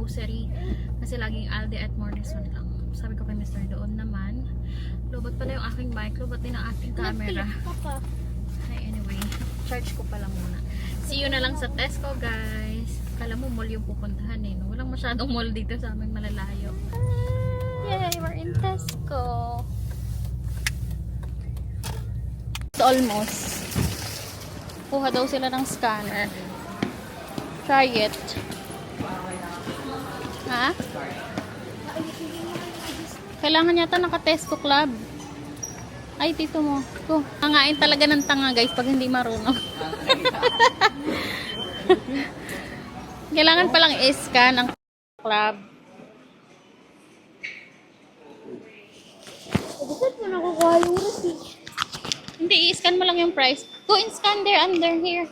grocery. Kasi laging Aldi at Morrison lang. Sabi ko kay Mr. doon naman. Lobot pala yung aking mic. Lobot din ang aking camera. Ay, anyway. Charge ko pala muna. See you na lang sa Tesco, guys. Kala mo mall yung pupuntahan eh. No? Walang masyadong mall dito sa aming malalayo. Yay! We're in Tesco. It's almost. Kuha daw sila ng scanner. Try it. Ha? Kailangan yata naka-Tesco Club. Ay, tito mo. Ito. Tangain talaga ng tanga, guys, pag hindi marunong. Kailangan palang i-scan ang club. Bakit mo nakukuha yung receipt? Hindi, i-scan mo lang yung price. Go and scan there, under here.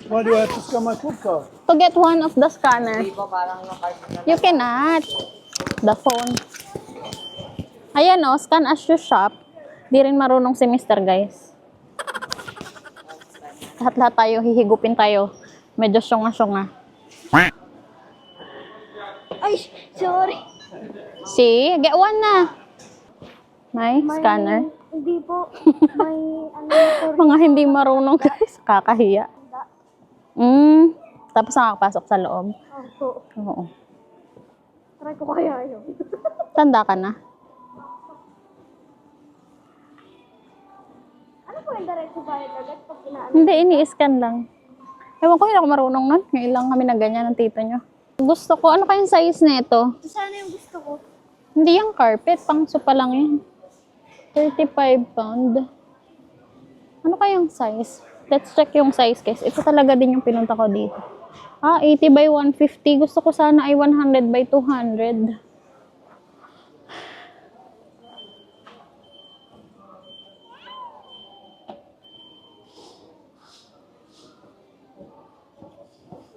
Why do I have to scan my club card? To get one of the scanner. You cannot. The phone. Ayan o, scan as you shop. Di rin marunong si Mr. guys. Lahat-lahat tayo, hihigupin tayo. Medyo syunga-syunga. Ay, sorry. See? Get one na. May scanner. Hindi po. May ano Mga hindi marunong guys. Kakahiya. Tapos nakakapasok sa loob. po. Oo. Try ko kaya yun. Tanda ka na. Ano po yung diretso bayad agad pag inaano? Hindi, ini-scan lang. Ewan ko, hindi ako marunong nun. Ngayon lang kami na ganyan ng tito nyo. Gusto ko, ano kayang size na ito? Sana yung gusto ko. Hindi yung carpet, pang sopa lang yun. 35 pound. Ano kayang size? Let's check yung size guys. Ito talaga din yung pinunta ko dito. 80 by 150. Gusto ko sana ay 100 by 200.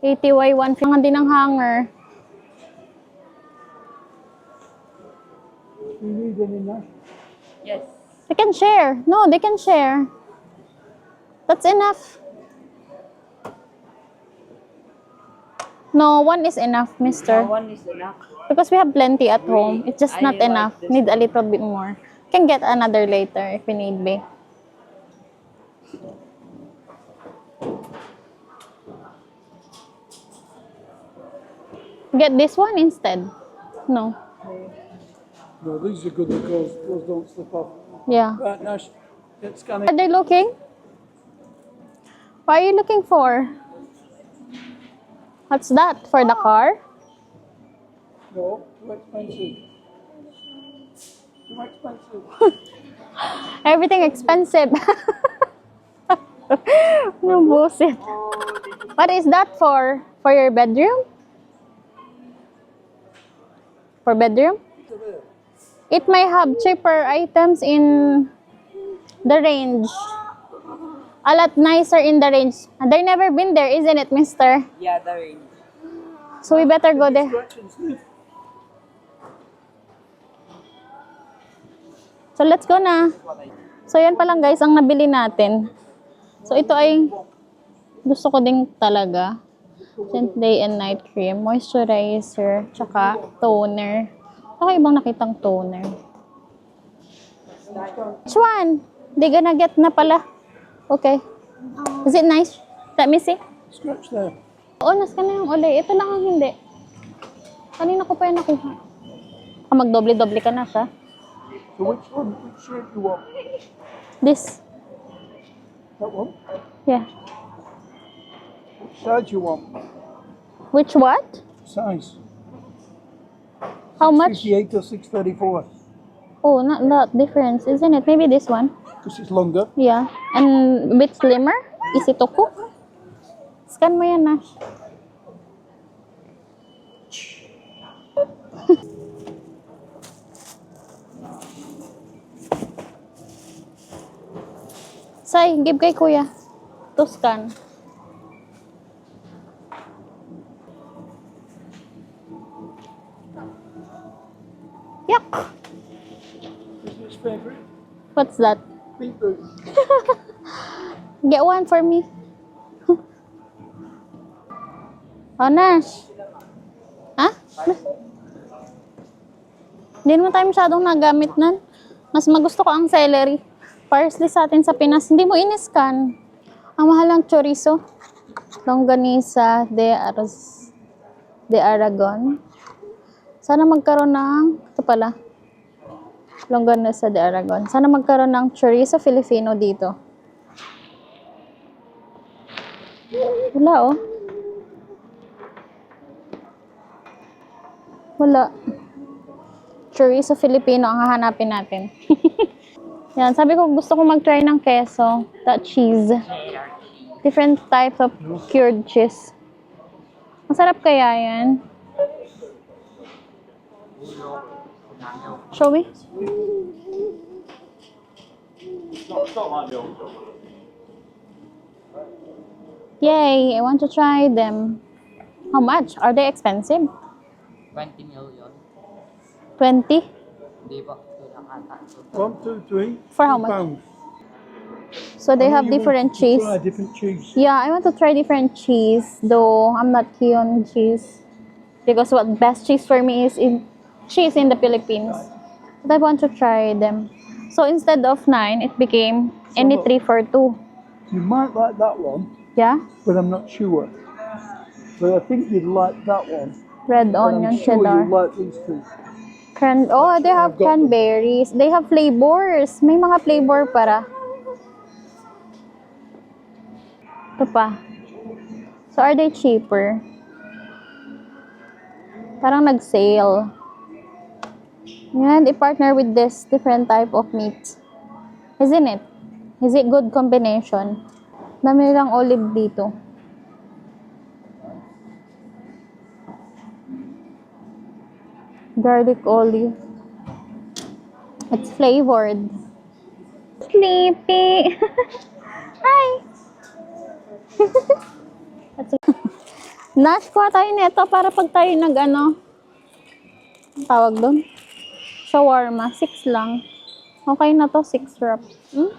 $80 by 150. Mga din ang hanger. Do you need any now? They can share. No, they can share. That's enough. No, one is enough, mister. One is enough. Because we have plenty at home. It's just not enough. Need a little bit more. Can get another later if we need be. Get this one instead. No. No, these are good because those don't slip off. Yeah. Right, now, let's scan Are it. they looking? What are you looking for? What's that? For the car? No, too expensive. Too expensive. Everything expensive. No bullshit. What is that for? For your bedroom? For bedroom? It may have cheaper items in the range. A lot nicer in the range. They've never been there, isn't it, mister? Yeah, the range. So we better go there. Scratch and sniff. So let's go na. So yan pa lang guys ang nabili natin. So ito ay gusto ko din talaga. Day and night cream, moisturizer, tsaka toner. Okay bang nakitang toner? Which one? Di gonna get na pala. Okay. Is it nice? Let me see. Scratch there. Oo, nas ka na yung uli. Ito lang ang hindi. Kanina ko pa yung nakuha. Magdoble-doble ka na siya. So which one? Which shape you want? This. That one? Yeah. Which size you want? Which what? Size. How much? 58 or 634. Oh, not that difference, isn't it? Maybe this one. Because it's longer. Yeah. And a bit slimmer. Easy to cook. Scan mo yan na. Say, give kay kuya. To scan. Yuck! This is his favourite. What's that? Beetroot. Get one for me. Oh, Nash. Ha? Hindi naman tayo masyadong nagamit nun. Mas magusto ko ang celery. Parsley sa atin sa Pinas. Hindi mo in-scan. Ang mahal ng chorizo. Longganisa de Aragon. Sana magkaroon ng, ito pala, Longganisa de Aragon. Sana magkaroon ng chorizo Filipino dito. Wala, oh. Wala. Chorizo Filipino ang hahanapin natin. Yan, sabi ko gusto ko mag-try ng queso, that cheese. Different types of cured cheese. Masarap kaya yan? Show me. Yay, I want to try them. How much? Are they expensive? 20 million. 20? Di ba? Kulang ata. 1, 2, 3. For how much? Pounds. So they I know have you want different to cheese. Try different cheese. Yeah, I want to try different cheese, though I'm not keen on cheese. Because what best cheese for me is cheese in the Philippines. But I want to try them. So instead of 9, it became any 3 for 2. You might like that one, Yeah? but I'm not sure. But I think you'd like that one. Red But onion I'm sure cheddar. you'll like these two. Oh, they have I've got them. cranberries. They have flavors. May mga flavor para. Ito pa. So are they cheaper? Parang nag-sale. And they partner with this different type of meat. Isn't it? Is it good combination? Dami lang olive dito. Garlic olive. It's flavored. Sleepy. Hi. Nash, kuha tayo nito para pag tayo nag-ano, tawag doon? Shawarma. 6 lang. Okay na to, 6 wrap. Hmm?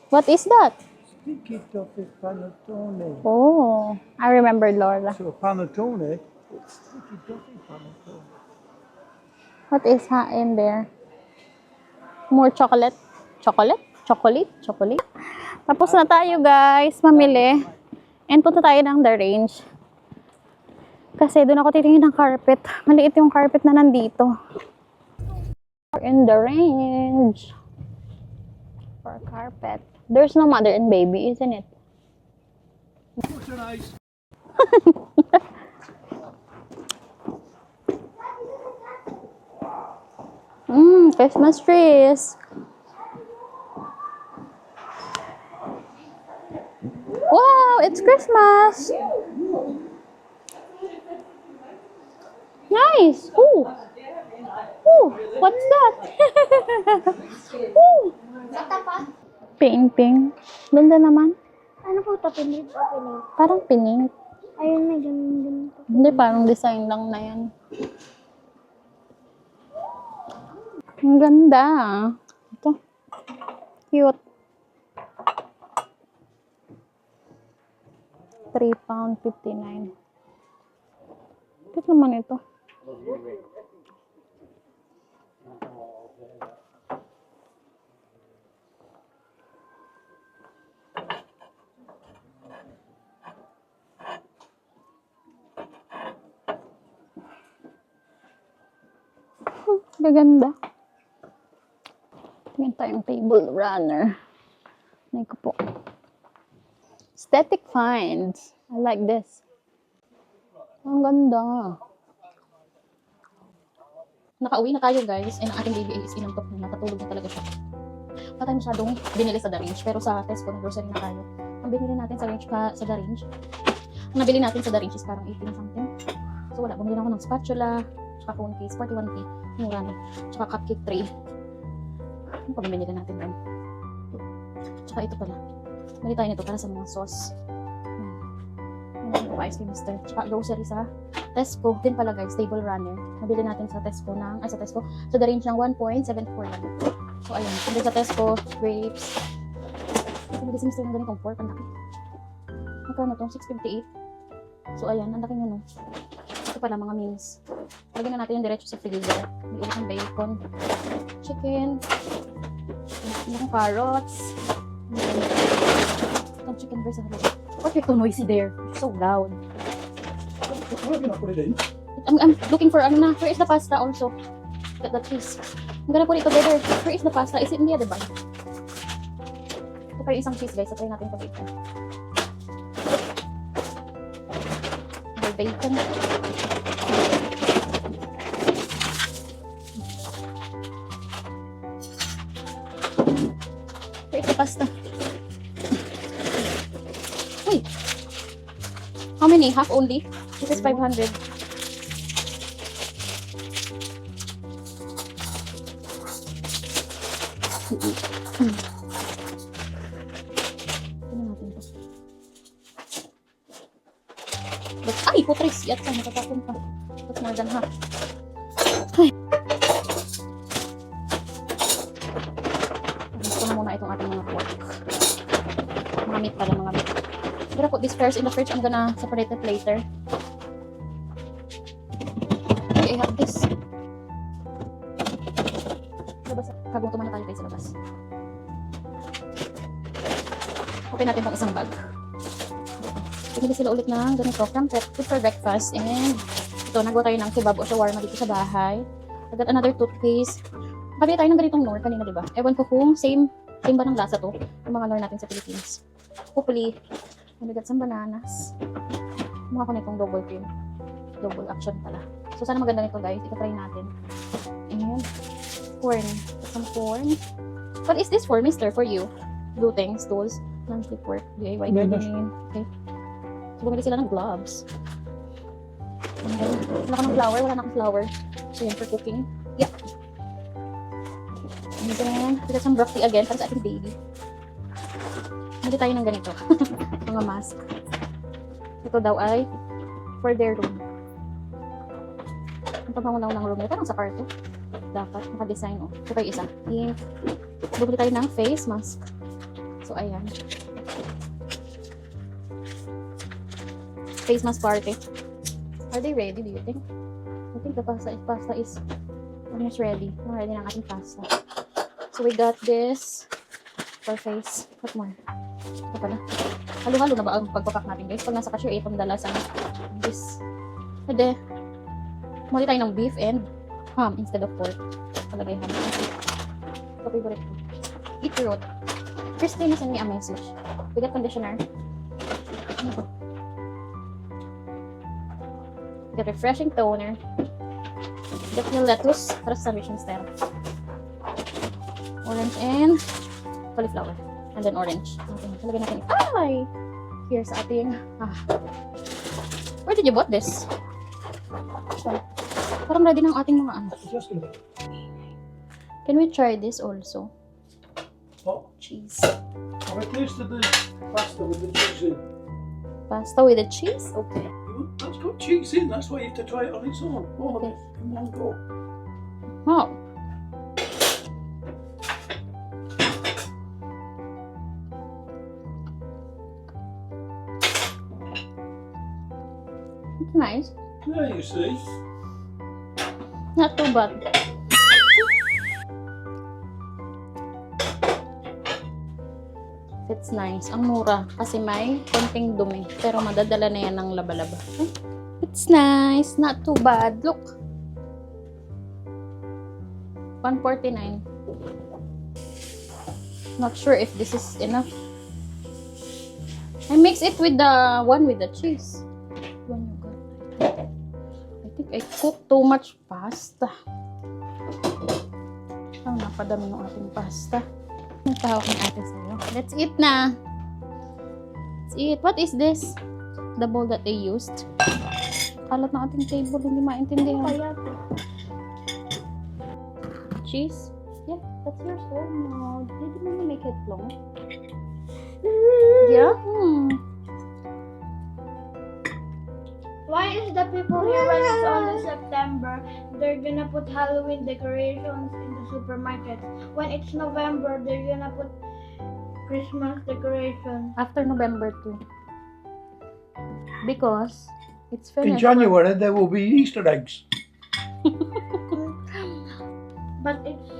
What is that? Sticky toffee panettone. Oh, I remember Laura. So panettone, it's sticky toffee panettone. What is in there? More chocolate? Chocolate? Chocolate? Chocolate? Tapos na tayo guys, mamili. And punta tayo ng The Range. Kasi doon ako titingin ng carpet. Maliit yung carpet na nandito. We're in The Range. For carpet. There's no mother and baby, isn't it? What's an ice? Christmas trees. Wow, it's Christmas. Nice. Ooh. Ooh, what's that? Ooh. Pink. Ganda naman. Ano po ito? Pinip o pinip? Parang pink. Ayun, may ganun. Hindi, parang design lang na yan. Ang ganda. Ito. Cute. £3.59. Cute naman ito. Gaganda. Tingin tayong table runner. May ko po. Aesthetic finds. I like this. Ang ganda. Nakauwi na tayo guys. And ang ating baby is inantok na. Nakatulog na talaga siya. Wala tayo masyadong binili sa The Range. Pero sa Tesco na grocery na tayo. Ang binili natin sa The Range. Ang nabili natin sa The Range is parang 18 something. So wala. Bumili na ako ng spatula. Tsaka phone case. 41p. Mura na. Tsaka cupcake tray. Ano pa binili natin doon? Tsaka ito pala. Bili tayo nito para sa mga sauce. Yan po ice cream mister. Tsaka grocery sa Tesco. Din pala guys, table runner. Nabili natin sa Tesco sa The Range ng 1.74 lang. So ayun, kundi sa Tesco, grapes. Nabili si mister ng ganitong pork. Ang laki. Magkano to? 6.58. So, ayan. Ang laki ano. Ito pala mga meals. Lagyan na natin yung diretso sa freezer. May ulit ng bacon. Chicken. Yung carrots. Itong chicken breast. What's your too noisy there? It's so loud. Why have you not put it in? I'm looking for ano na. Where is the pasta also? Get the cheese. I'm gonna put it together. Where is the pasta? Is it in the other bag? Ito pa yung isang cheese guys. So, try natin ito bacon. May bacon. Where is the pasta? Wait. How many? Half only? This is 500. Tignan natin to. But, ay, putris! Yata, natatapon pa. That's more than half. Ay. Gusto na muna itong ating mga pork. Mga meat pala, mga meat. I'm gonna put this first in the fridge. I'm gonna separate it later. Okay, I have this. Labas. Kagutom na tayo guys sa labas. Open natin itong isang bag. Pinili sila ulit ng ganito. Food for breakfast. And ito, nagawa tayo ng kebab o shawarma dito sa bahay. I got another toothpaste. Kabili tayo ng ganitong Knorr kanina, diba? Ewan ko kung same ba ng lasa to. Yung mga Knorr natin sa Philippines. Hopefully, and we got some bananas. Mga ko na itong double cream. Double action pala. So, sana maganda nito guys. Ito try natin. And corn. Some corn. What is this for, mister? For you? Do things, tools. Non-slip work. DIY. Okay. So, bumili sila ng gloves. And then, wala ka ng flour. Wala na akong flour. So, yan for cooking. Yeah. And then, we got some broccoli again para sa ating baby. Bili tayo ng ganito. Mga mask. Ito daw ay for their room. Ang pagmamulaw ng room nila. Parang sa kwarto. Dapat. Naka-design o. Ito tayo isa. Pink. Bili tayo ng face mask. So, ayan. Face mask party. Are they ready, do you think? I think the pasta is almost ready. Ready na ang ating pasta. So, we got this for face. What more? Ito pala. Halo-halo na ba ang pagpapak natin, guys? Pag nasa cashier, itong dalasan. This. Pwede. Muli tayo ng beef and ham instead of pork. Palagay ham. Ito favorite ko. Beetroot. Christine sent me a message. We got conditioner. We got refreshing toner. We got yung lettuce para sa sandwich style. Orange and cauliflower. And then orange. Okay, talagyan natin. Ay! Here's ating... Where did you bought this? So, parang ready ng ating mga ano. Just a bit. Can we try this also? What? Cheese. Have I tasted the pasta with the cheese in? Pasta with the cheese? Okay. That's got cheese in, that's why you have to try it on its own. All Okay. of it in one go. Wow. It's nice. There you see. Not too bad. It's nice. Ang mura. Kasi may konting dumi. Pero madadala na yan ng laba-laba. It's nice. Not too bad. Look. $149. Not sure if this is enough. I mix it with the one with the cheese. I think I cooked too much pasta. Napadami ng ating pasta. Nagtahawak ng ate sa'yo. Let's eat na. Let's eat. What is this? The bowl that they used. Kalat na ating table. Hindi maintindihan. Cheese? Yeah, that's yours. Oh no. Did you really make it long? Yeah? Why is the people here when it's only September, they're gonna put Halloween decorations in the supermarket? When it's November, they're gonna put Christmas decorations. After November 2. Because it's In finished. January, there will be Easter eggs. But it's